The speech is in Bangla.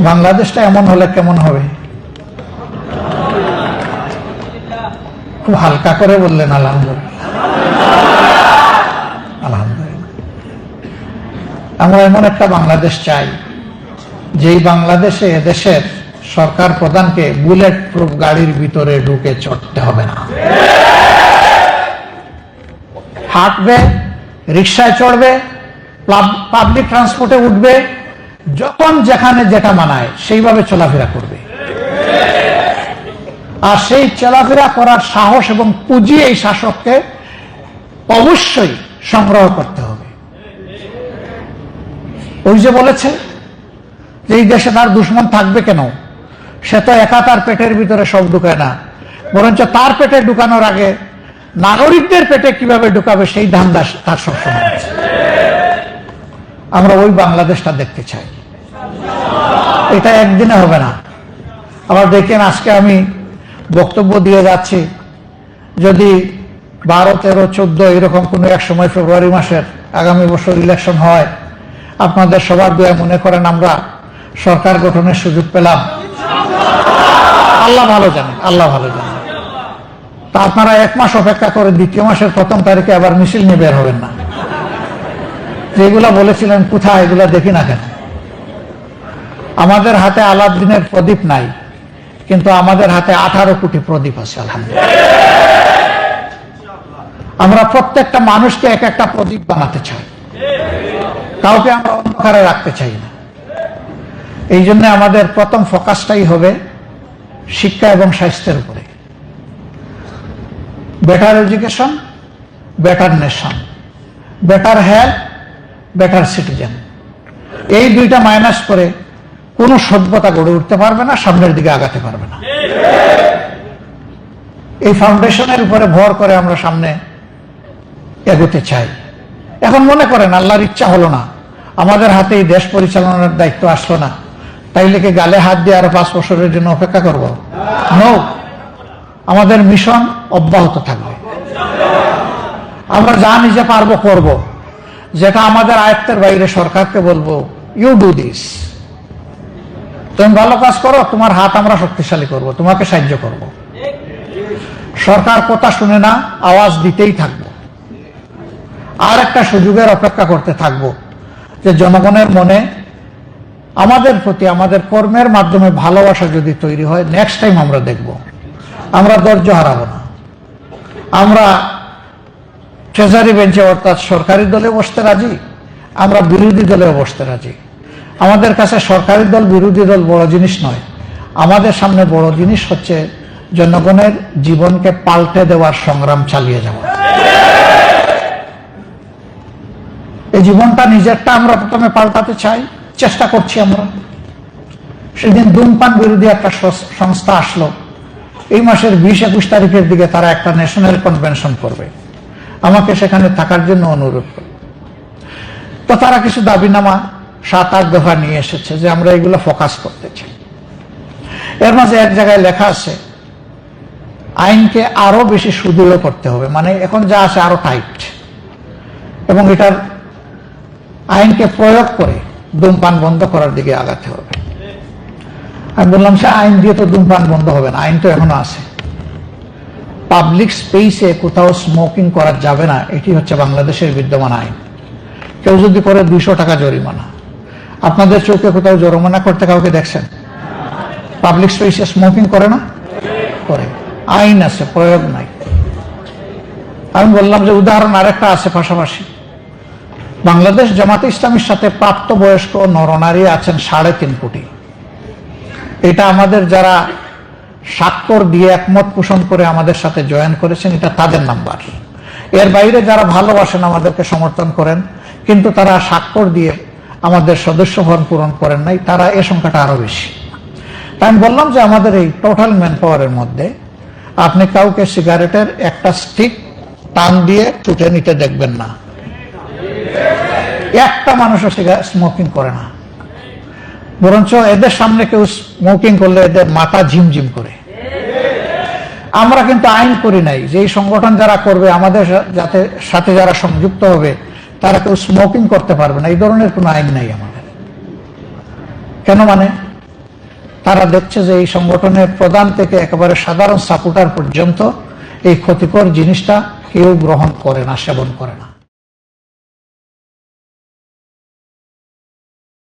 বাংলাদেশটা এমন হলে কেমন হবে? খুব হালকা করে বললেন আলহামদুলিল্লাহ। আলহামদুলিল্লাহ। আমরা এমন একটা বাংলাদেশ চাই যেই বাংলাদেশে এদেশের সরকার প্রধানকে বুলেট প্রুফ গাড়ির ভিতরে ঢুকে চড়তে হবে না। হাঁটবে, রিক্সায় চড়বে, পাবলিক ট্রান্সপোর্টে উঠবে, যখন যেখানে যেটা মানায় সেইভাবে চলাফেরা করবে। আর সেই চলাফেরা করার সাহস এবং পুঁজি এই শাসককে অবশ্যই সংগ্রহ করতে হবে। ওই যে বলেছে যে এই দেশে তার দুশ্মন থাকবে কেন, সে তো একা তার পেটের ভিতরে সব ঢুকায় না, বরঞ্চ তার পেটে ঢুকানোর আগে নাগরিকদের পেটে কিভাবে ঢুকাবে সেই ধান্দা তার সবসময় আছে। আমরা ওই বাংলাদেশটা দেখতে চাই। এটা একদিনে হবে না। আবার দেখেন, আজকে আমি বক্তব্য দিয়ে যাচ্ছি, যদি 12, 13, 14 এরকম কোনো এক সময় ফেব্রুয়ারি মাসের আগামী বছর ইলেকশন হয়, আপনাদের সবার দোয়া মনে করেন আমরা সরকার গঠনের সুযোগ পেলাম। আল্লাহ ভালো জানেন, আল্লাহ ভালো জানেন। তা আপনারা 1 মাস অপেক্ষা করে 2য় মাসের 1ম তারিখে আবার মিছিল নিয়ে বের হবেন না। যেগুলা বলেছিলেন কোথায়, এগুলা দেখি না কেন? আমাদের হাতে আলাউদ্দিনের প্রদীপ নাই, কিন্তু আমাদের হাতে 18 কোটি প্রদীপ আছে আলহামদুলিল্লাহ। আমরা প্রত্যেকটা মানুষকে এক একটা প্রদীপ বানাতে চাই, কাউকে আমরা অন্ধকারে রাখতে চাই না। এই জন্য আমাদের প্রথম ফোকাসটাই হবে শিক্ষা এবং স্বাস্থ্যের উপরে। Better education, better nation, better health, better citizen. এই দুইটা মাইনাস করে কোন সভ্যতা গড়ে উঠতে পারবে না, সামনের দিকে আগাতে পারবে না। এই ফাউন্ডেশনের উপরে ভর করে আমরা সামনে এগোতে চাই। এখন মনে করেন আল্লাহর ইচ্ছা হলো না, আমাদের হাতে এই দেশ পরিচালনার দায়িত্ব আসলো না, তাইলে কি গালে হাত দিয়ে আরো 5 বছরের জন্য অপেক্ষা করব? নো, আমাদের মিশন অব্যাহত থাকবে। আমরা যা নিজে পারবো করব, যেটা আমাদের আয়ত্তের বাইরে সরকারকে বলবো ইউ ডু দিস, তুমি ভালো কাজ করো, তোমার হাত আমরা শক্তিশালী করব, তোমাকে সাহায্য করব। সরকার কথা শুনে না, আওয়াজ দিতেই থাকবো। আর একটা সুযোগের অপেক্ষা করতে থাকবো, যে জনগণের মনে আমাদের প্রতি আমাদের কর্মের মাধ্যমে ভালোবাসা যদি তৈরি হয়, নেক্সট টাইম আমরা দেখব। আমরা ধৈর্য হারাবো না। আমরা ট্রেজারি বেঞ্চে অর্থাৎ সরকারি দলে বসতে রাজি, আমরা বিরোধী দলেও বসতে রাজি। আমাদের কাছে সরকারি দল বিরোধী দল বড় জিনিস নয়, আমাদের সামনে বড় জিনিস হচ্ছে জনগণের জীবনকে পাল্টে দেওয়ার সংগ্রাম চালিয়ে যাওয়া। এই জীবনটা নিজেরটা আমরা প্রথমে পাল্টাতে চাই, চেষ্টা করছি আমরা। সেদিন ধূমপান বিরোধী একটা সংস্থা আসলো, এই মাসের 20-21 তারিখের দিকে তারা একটা ন্যাশনাল কনভেনশন করবে, আমাকে সেখানে থাকার জন্য অনুরোধ করবে। তো তারা কিছু দাবিনামা 7-8 দফা নিয়ে এসেছে যে আমরা এগুলো ফোকাস করতে চাই। এর মাঝে এক জায়গায় লেখা আছে আইনকে আরো বেশি সুদৃঢ় করতে হবে, মানে এখন যা আছে আরো টাইট, এবং এটার আইনকে প্রয়োগ করে ধূমপান বন্ধ করার দিকে আগাতে হবে। আমি বললাম, সে আইন দিয়ে তো ধূমপান বন্ধ হবে না, আইন তো এখনো আছে। পাবলিক স্পেসে কোথাও স্মোকিং করা যাবে না, এটি হচ্ছে বাংলাদেশের বিদ্যমান আইন। কেউ যদি করে 200 টাকা জরিমানা। আপনাদের চোখে কোথাও জরিমানা করতে কাউকে দেখছেন? পাবলিক স্পেসে স্মোকিং করে না? করে। আইন আছে, প্রয়োগ নাই। আমি বললাম যে উদাহরণ আরেকটা আছে পাশাপাশি। বাংলাদেশ জামাতে ইসলামীর সাথে প্রাপ্তবয়স্ক নরনারী আছেন 3.5 কোটি। এটা আমাদের যারা স্বাক্ষর দিয়ে একমত পোষণ করে আমাদের সাথে জয়েন করেছেন, এটা তাদের নাম্বার। এর বাইরে যারা ভালোবাসেন, আমাদেরকে সমর্থন করেন, কিন্তু তারা স্বাক্ষর দিয়ে আমাদের সদস্য ফর্ম পূরণ করেন নাই, তারা এ সংখ্যাটা আরো বেশি। তাই আমি বললাম যে আমাদের এই টোটাল ম্যান পাওয়ারের মধ্যে আপনি কাউকে সিগারেটের একটা স্টিক টান দিয়ে ছুটে নিতে দেখবেন না। একটা মানুষও স্মোকিং করে না, বরঞ্চ এদের সামনে কেউ স্মোকিং করলে এদের মাথা ঝিমঝিম করে। আমরা কিন্তু আইন করি নাই যে এই সংগঠন যারা করবে, আমাদের সাথে যারা সংযুক্ত হবে, তারা কেউ স্মোকিং করতে পারবে না, এই ধরনের কোনো আইন নাই আমাদের। কেন? মানে তারা দেখছে যে এই সংগঠনের প্রধান থেকে একেবারে সাধারণ সাপোর্টার পর্যন্ত এই ক্ষতিকর জিনিসটা কেউ গ্রহণ করে না, সেবন করে না।